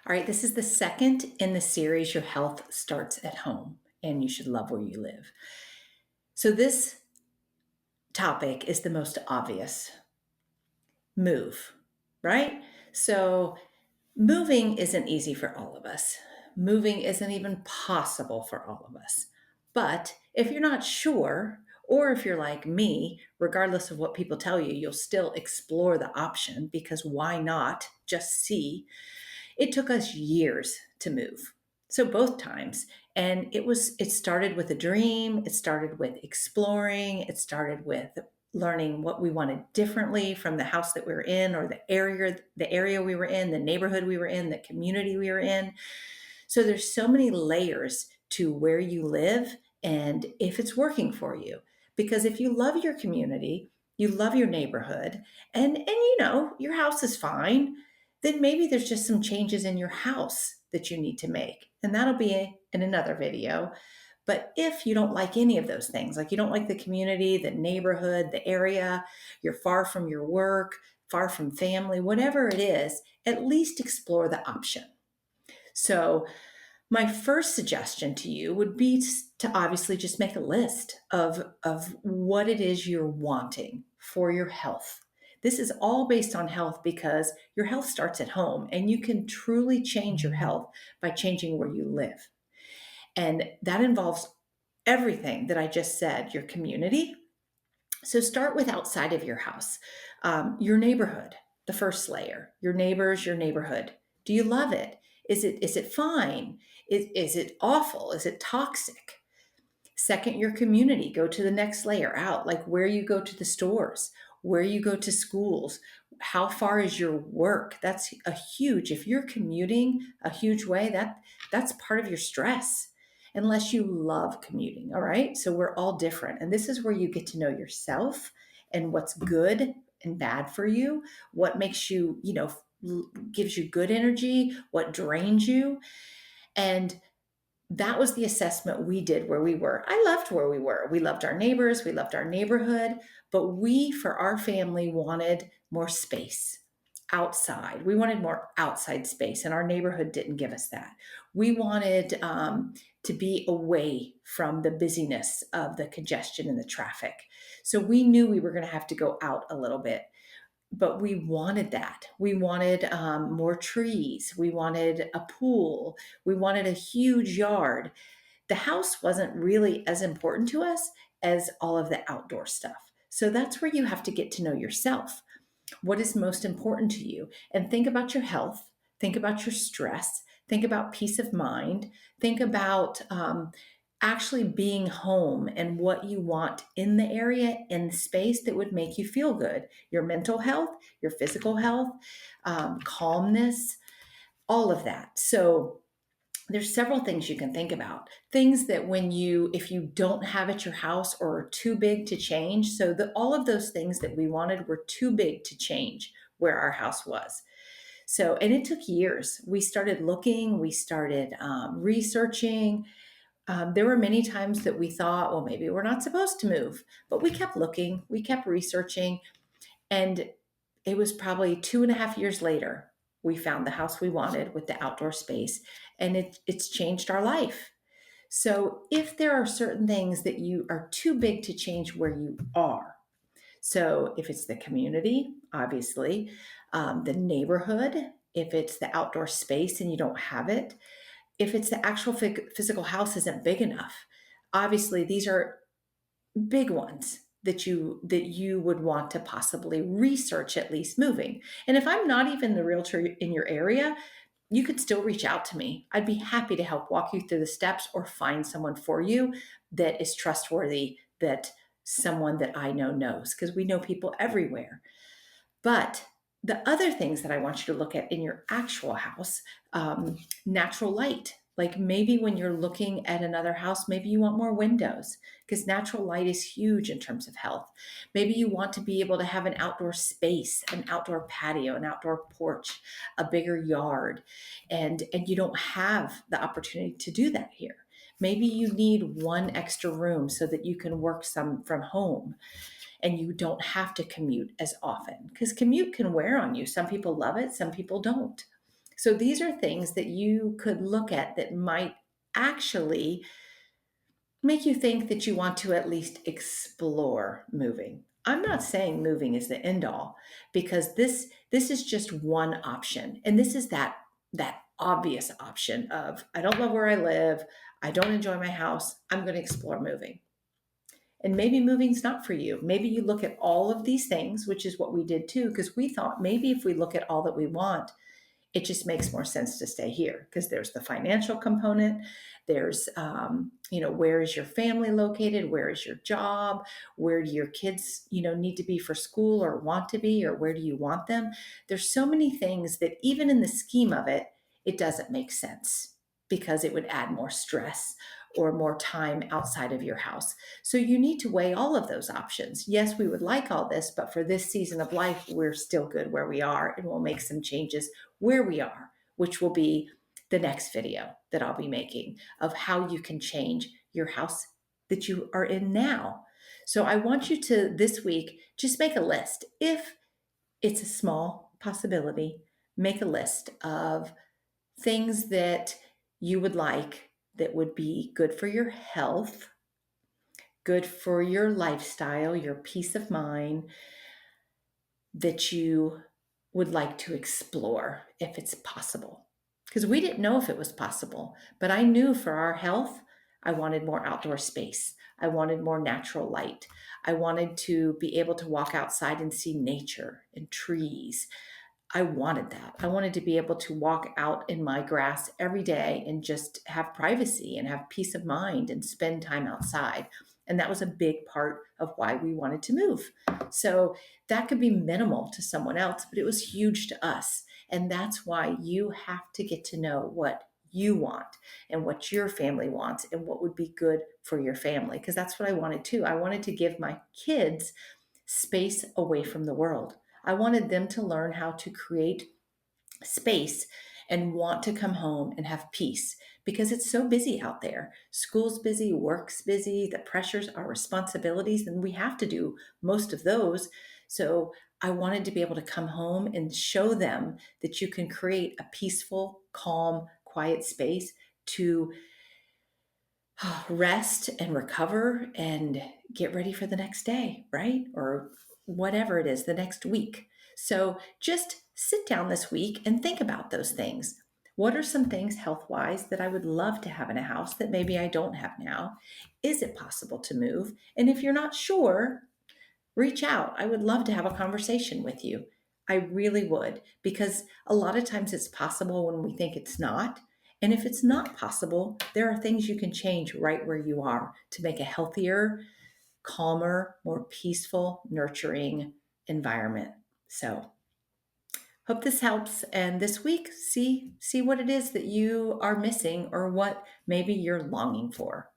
All right, this is the second in the series, Your Health Starts at Home, and you should love where you live. So, this topic is the most obvious move, right? So, moving isn't easy for all of us. Moving isn't even possible for all of us. But if you're not sure, or if you're like me, regardless of what people tell you, you'll still explore the option because why not just see? It took us years to move. So both times. And it started with a dream, it started with exploring, it started with learning what we wanted differently from the house that we were in or the area we were in, the neighborhood we were in, the community we were in. So there's so many layers to where you live and if it's working for you. Because if you love your community, you love your neighborhood, and your house is fine, then maybe there's just some changes in your house that you need to make. And that'll be in another video. But if you don't like any of those things, like you don't like the community, the neighborhood, the area, you're far from your work, far from family, whatever it is, at least explore the option. So, my first suggestion to you would be to obviously just make a list of what it is you're wanting for your health. This is all based on health because your health starts at home and you can truly change your health by changing where you live. And that involves everything that I just said, your community. So start with outside of your house, your neighborhood, the first layer, your neighbors, your neighborhood. Do you love it? Is it fine? Is it awful? Is it toxic? Second, your community. Go to the next layer out, like where you go to the stores, where you go to schools, how far is your work? That's a huge, if you're commuting a huge way, that's part of your stress. Unless you love commuting, all right? So we're all different. And this is where you get to know yourself and what's good and bad for you, what makes you, gives you good energy, what drains you. And that was the assessment we did where we were. I loved where we were. We loved our neighbors, we loved our neighborhood, but we, for our family, wanted more space outside. We wanted more outside space, and our neighborhood didn't give us that. We wanted to be away from the busyness of the congestion and the traffic. So we knew we were going to have to go out a little bit, but we wanted that. We wanted more trees. We wanted a pool. We wanted a huge yard. The house wasn't really as important to us as all of the outdoor stuff. So that's where you have to get to know yourself. What is most important to you? And think about your health. Think about your stress. Think about peace of mind. Think about actually being home and what you want in the area and the space that would make you feel good. Your mental health, your physical health, calmness, all of that. So there's several things you can think about. Things that if you don't have at your house or are too big to change. So all of those things that we wanted were too big to change where our house was. So, and it took years. We started looking, we started researching. There were many times that we thought, well, maybe we're not supposed to move, but we kept looking, we kept researching, and it was probably 2.5 years later we found the house we wanted with the outdoor space, and it's changed our life. So if there are certain things that you are too big to change where you are, so if it's the community, obviously, the neighborhood, if it's the outdoor space and you don't have it, if it's the actual physical house isn't big enough, obviously these are big ones that you would want to possibly research at least moving. And if I'm not even the realtor in your area, you could still reach out to me. I'd be happy to help walk you through the steps or find someone for you that is trustworthy, that someone that I know knows, because we know people everywhere. But the other things that I want you to look at in your actual house, natural light. Like maybe when you're looking at another house, maybe you want more windows because natural light is huge in terms of health. Maybe you want to be able to have an outdoor space, an outdoor patio, an outdoor porch, a bigger yard, and you don't have the opportunity to do that here. Maybe you need one extra room so that you can work some from home and you don't have to commute as often because commute can wear on you. Some people love it, some people don't. So these are things that you could look at that might actually make you think that you want to at least explore moving. I'm not saying moving is the end all, because this is just one option. And this is that obvious option of, I don't love where I live, I don't enjoy my house, I'm going to explore moving. And maybe moving's not for you. Maybe you look at all of these things, which is what we did too, because we thought maybe if we look at all that we want, it just makes more sense to stay here, because there's the financial component. There's, where is your family located? Where is your job? Where do your kids, need to be for school or want to be, or where do you want them? There's so many things that even in the scheme of it, it doesn't make sense, because it would add more stress or more time outside of your house. So you need to weigh all of those options. Yes, we would like all this, but for this season of life, we're still good where we are, and we'll make some changes where we are, which will be the next video that I'll be making of how you can change your house that you are in now. So I want you to this week just make a list. If it's a small possibility, make a list of things that you would like that would be good for your health, good for your lifestyle, your peace of mind, that you would like to explore if it's possible. Because we didn't know if it was possible, but I knew for our health, I wanted more outdoor space. I wanted more natural light. I wanted to be able to walk outside and see nature and trees. I wanted that. I wanted to be able to walk out in my grass every day and just have privacy and have peace of mind and spend time outside. And that was a big part of why we wanted to move. So that could be minimal to someone else, but it was huge to us. And that's why you have to get to know what you want and what your family wants and what would be good for your family. Because that's what I wanted too. I wanted to give my kids space away from the world. I wanted them to learn how to create space and want to come home and have peace, because it's so busy out there. School's busy, work's busy, the pressures, our responsibilities, and we have to do most of those. So I wanted to be able to come home and show them that you can create a peaceful, calm, quiet space to rest and recover and get ready for the next day, right? Or whatever it is, the next week. So just sit down this week and think about those things. What are some things health wise that I would love to have in a house that maybe I don't have now? Is it possible to move? And if you're not sure, reach out. I would love to have a conversation with you. I really would, because a lot of times it's possible when we think it's not. And if it's not possible, there are things you can change right where you are to make a healthier, calmer, more peaceful, nurturing environment. So, hope this helps. And this week, see what it is that you are missing or what maybe you're longing for.